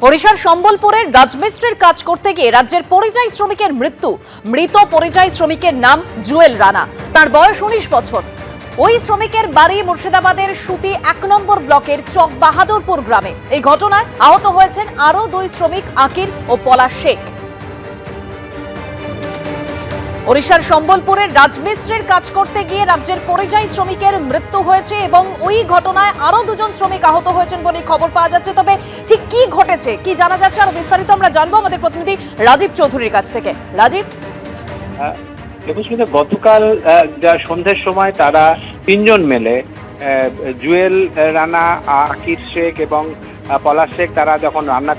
ওড়িশার সম্বলপুরের রাজমিস্ত্রির কাজ করতে গিয়ে রাজ্যের পরিযায়ী শ্রমিকের মৃত্যু। মৃত পরিযায়ী শ্রমিকের নাম জুয়েল রানা, তার বয়স 19 বছর। ওই শ্রমিকের বাড়ি মুর্শিদাবাদের সুতি 1 নম্বর ব্লকের চক বাহাদুরপুর গ্রামে। এই ঘটনায় আহত হয়েছেন আরো 2 শ্রমিক আকির ও পলাশ শেখ। ওড়িশার সম্বলপুরের রাজমিস্ত্রির কাজ করতে গিয়ে রাজ্যের পরিযায়ী শ্রমিকের মৃত্যু হয়েছে এবং ওই ঘটনায় আরো 2 জন শ্রমিক আহত হয়েছেন বলে খবর পাওয়া যাচ্ছে। তবে ঠিক কি ঘটেছে, কি জানা যাচ্ছে, আরো বিস্তারিত আমরা জানবো আমাদের প্রতিনিধি রাজীব চৌধুরীর কাছ থেকে। রাজীব, গতকাল সন্ধ্যের সময় তারা 3 জন মিলে জুয়েল রানা, আকির শেখ এবং পলাশ শেখ তারা যখন রান্না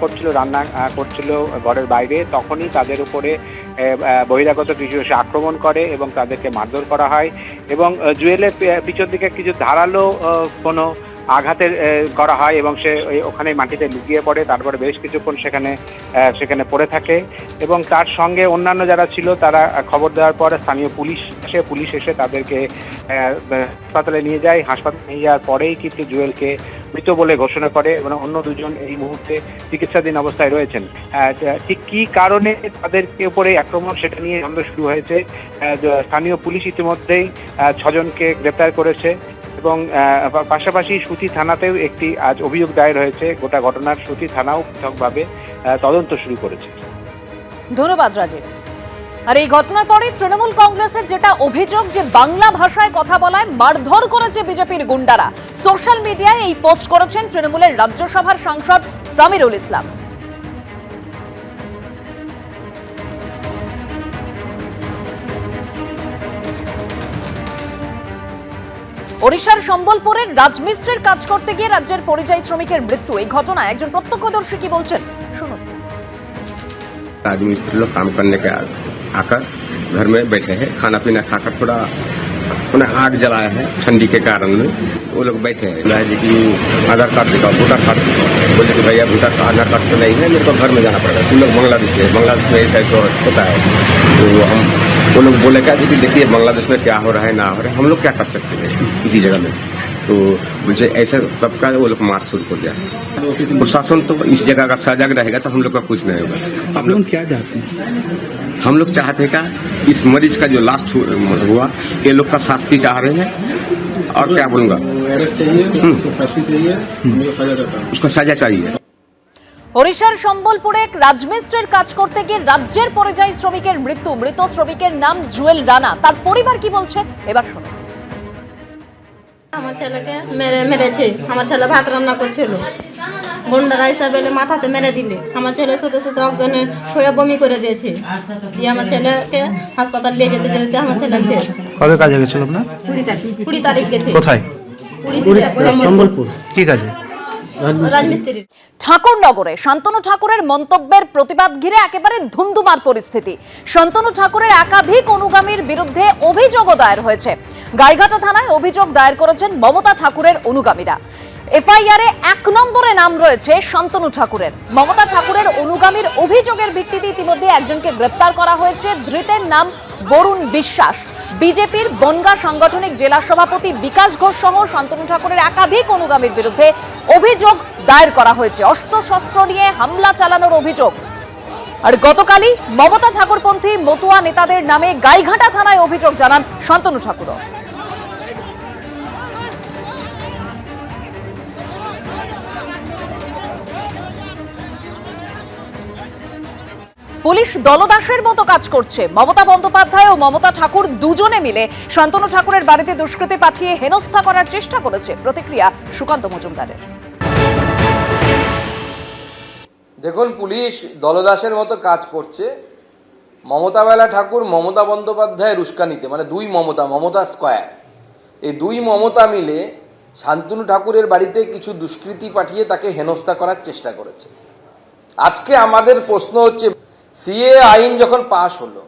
করছিল ঘরের বাইরে, তখনই তাদের উপরে বহিরাগত কিছু এসে আক্রমণ করে এবং তাদেরকে মারধর করা হয় এবং জুয়েলের পিছন দিকে কিছু ধারালো কোনো আঘাতের করা হয় এবং সে ওখানে মাটিতে লুকিয়ে পড়ে। তারপরে বেশ কিছুক্ষণ সেখানে পড়ে থাকে এবং তার সঙ্গে অন্যান্য যারা ছিল তারা খবর দেওয়ার পর স্থানীয় পুলিশ এসে তাদেরকে হাসপাতালে নিয়ে যায়। হাসপাতালে নিয়ে যাওয়ার পরেই কিন্তু জুয়েলকে মৃত বলে ঘোষণা করে এবং অন্য 2 জন এই মুহূর্তে চিকিৎসাধীন অবস্থায় রয়েছেন। ঠিক কী কারণে তাদেরকে উপরে আক্রমণ সেটা নিয়ে দ্বন্দ্ব শুরু হয়েছে। স্থানীয় পুলিশ ইতিমধ্যেই 6 জনকে গ্রেপ্তার করেছে এবং পাশাপাশি সুতি থানাতেও একটি আজ অভিযোগ দায়ের হয়েছে। গোটা ঘটনার সুতি থানাও পৃথকভাবে তদন্ত শুরু করেছে। ধন্যবাদ রাজীব। আর এই ঘটনার পরে তৃণমূল কংগ্রেসের যেটা অভিযোগ যে বাংলা ভাষায় কথা বলায় মারধর করেছে বিজেপির গুন্ডারা, সোশ্যাল মিডিয়ায় এই পোস্ট করেছেন তৃণমূলের রাজ্যসভার সাংসদ সামিরুল ইসলাম। ওড়িশার সম্বলপুরের রাজমিস্ত্রির কাজ করতে গিয়ে রাজ্যের পরিযায়ী শ্রমিকের মৃত্যু। এই ঘটনায় একজন প্রত্যক্ষদর্শী কি বলছেন শুনুন। राजमिस्त्री लोग काम करने के आकर घर में बैठे हैं, खाना पीना खाकर थोड़ा उन्हें आग जलाया है ठंडी के कारण में। वो लोग बैठे हैं जी कि आधार कार्ड दिखाओ, वोटर कार्ड दिखाओ। बोले कि भैया वोटर कार्ड आधार कार्ड तो नहीं है, मेरे को घर में जाना पड़ेगा। तुम लोग बांग्लादेश में ऐसा होता है। तो वो लोग बोले क्या जी कि देखिए बांग्लादेश में क्या हो रहा है ना हो रहा है, हम लोग क्या कर सकते हैं इसी जगह में। तो मुझे ऐसा तबका वो लोग मार शुरू कर दिया। प्रशासन तो इस जगह का सजग रहेगा तो हम लोग का कुछ नहीं होगा। आप लोग क्या चाहते हैं? हम लोग चाहते हैं क्या, इस मरीज का जो लास्ट हुआ ये लोग का शास्ति चाह रहे हैं। और क्या बोलूँगा, उसको सजा चाहिए। ওড়িশার সম্বলপুরে এক রাজমিস্ত্রির কাজ করতে গিয়ে রাজ্যের পরিযায়ী শ্রমিকের মৃত্যু। মৃত শ্রমিকের নাম জুয়েল রানা। তার পরিবার কি বলছে এবার শুনুন। আমার ছেলেকে মেরেছে। আমার ছেলে ভাত রান্না করছিল, গুন্ডারা এসে বেলে মাথাতে মেরে দিলে। আমার ছেলে সাথে সাথে অজ্ঞানে হয়ে বমি করে দিয়েছে। দিয়ে আমার ছেলেকে হাসপাতাল নিয়ে যেতে যেতে আমার ছেলে শেষ। কবে কাজে গেছিল আপনার? 20 তারিখ গেছে। কোথায়? সম্বলপুর। কি কাজে? রাজমিস্ত্রি। ঠাকুরনগরে শান্তনু ঠাকুরের মন্তব্যের প্রতিবাদ ঘিরে একেবারে ধুন্ধুমার পরিস্থিতি। শান্তনু ঠাকুরের একাধিক অনুগামীর বিরুদ্ধে অভিযোগও দায়ের হয়েছে। গাইঘাটা থানায় অভিযোগ দায়ের করেছেন মমতা ঠাকুরের অনুগামীরা। এফআইআরে 1 নম্বরে নাম রয়েছে শান্তনু ঠাকুরের। মমতা ঠাকুরের অনুগামীর অভিযোগের ভিত্তিতে ইতিমধ্যে একজনকে গ্রেপ্তার করা হয়েছে। ধৃতের নাম বরুণ বিশ্বাস। বিজেপির বনগাঁ সাংগঠনিক জেলা সভাপতি বিকাশ ঘোষ সহ শান্তনু ঠাকুরের একাধিক অনুগামীর বিরুদ্ধে অভিযোগ দায়ের করা হয়েছে। অস্ত্রশস্ত্র নিয়ে হামলা চালানোর অভিযোগ। আর গতকালই মমতা ঠাকুরপন্থী মতুয়া নেতাদের নামে গাইঘাটা থানায় অভিযোগ জানান শান্তনু ঠাকুরও। পুলিশ দলদাসের মতো কাজ করছে। মমতা বন্দ্যোপাধ্যায় ও মমতা ঠাকুর দুজনে মিলে শান্তনু ঠাকুরের বাড়িতে দুষ্কৃতী পাঠিয়ে হেনস্থা করার চেষ্টা করেছে। প্রতিক্রিয়া সুকান্ত মজুমদারের। দেখুন, পুলিশ দলদাসের মতো কাজ করছে। মমতা বেলা ঠাকুর মমতা বন্দ্যোপাধ্যায়ের উস্কানিতে, মানে 2 মমতা স্কোয়ার, এই 2 মমতা মিলে শান্তনু ঠাকুরের বাড়িতে কিছু দুষ্কৃতী পাঠিয়ে তাকে হেনস্থা করার চেষ্টা করেছে। আজকে আমাদের প্রশ্ন হচ্ছে, সিএ আইন যখন পাশ হলো,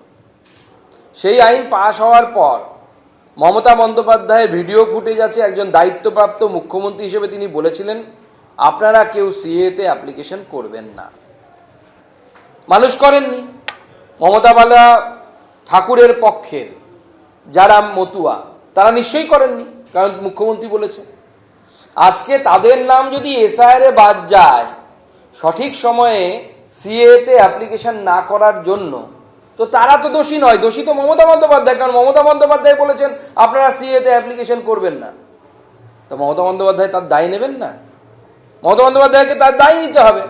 সেই আইন পাশ হওয়ার পর মমতা বন্দ্যোপাধ্যায়ের ভিডিও ফুটেজ আছে। একজন দায়িত্বপ্রাপ্ত মুখ্যমন্ত্রী হিসেবে তিনি বলেছিলেন আপনারা কেউ সিএতে অ্যাপ্লিকেশন করবেন না। মানুষ করেননি। মমতা বালা ঠাকুরের পক্ষের যারা মতুয়া তারা নিশ্চয়ই করেননি, কারণ মুখ্যমন্ত্রী বলেছে। আজকে তাদের নাম যদি এসআইআর এ বাদ যায়, সঠিক সময়ে সিএতে অ্যাপ্লিকেশন না করার জন্য, তো তারা তো দোষী নয়, দোষী তো মমতা বন্দ্যোপাধ্যায়, কারণ মমতা বন্দ্যোপাধ্যায় বলেছেন আপনারা সিএতে অ্যাপ্লিকেশন করবেন না। তো মমতা বন্দ্যোপাধ্যায় তার দায় নেবেন না? মমতা বন্দ্যোপাধ্যায়কে তার দায় নিতে হবে।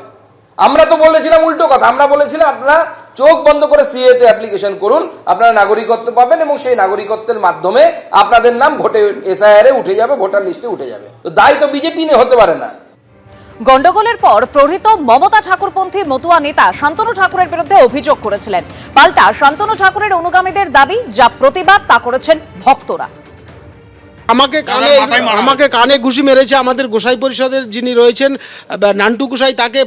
আমরা তো বলেছিলাম উল্টো কথা, আমরা বলেছিলাম আপনারা চোখ বন্ধ করে সিএতে অ্যাপ্লিকেশন করুন, আপনারা নাগরিকত্ব পাবেন এবং সেই নাগরিকত্বের মাধ্যমে আপনাদের নাম ভোটে এসআইআর এ উঠে যাবে, ভোটার লিস্টে উঠে যাবে। তো দায় তো বিজেপি নিয়ে হতে পারে না। গন্ডগোলের পর প্রহৃত মমতা ঠাকুরপন্থী মতুয়া নেতা শান্তনু ঠাকুরের বিরুদ্ধে অভিযোগ করেছিলেন। পাল্টা শান্তনু ঠাকুরের অনুগামীদের দাবি, যা প্রতিবাদ তা করেছেন ভক্তরা। আমাকে কানে ঘুষি মেরেছে আমাদের গোসাই পরিষদের যিনি রয়েছেন নান্টু গোসাই, তাকে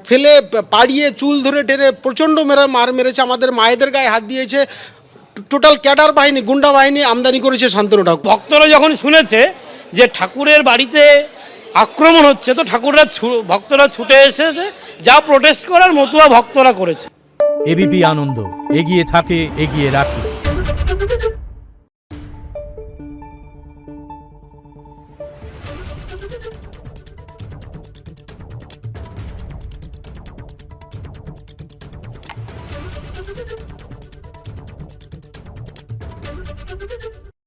ফেলে পাড়িয়ে চুল ধরে টেনে প্রচণ্ড মার মেরেছে, আমাদের মায়েদের গায়ে হাত দিয়েছে। টোটাল ক্যাডার বাহিনী, গুন্ডা বাহিনী আমদানি করেছে শান্তনু ঠাকুর। ভক্তরা যখন শুনেছে যে ঠাকুরের বাড়িতে আক্রমণ হচ্ছে, তো ভক্তরা ছুটে এসেছে, যা প্রোটেস্ট করার মতুয়া ভক্তরা করেছে। এবিপি আনন্দ, এগিয়ে থাকে, এগিয়ে রাখে।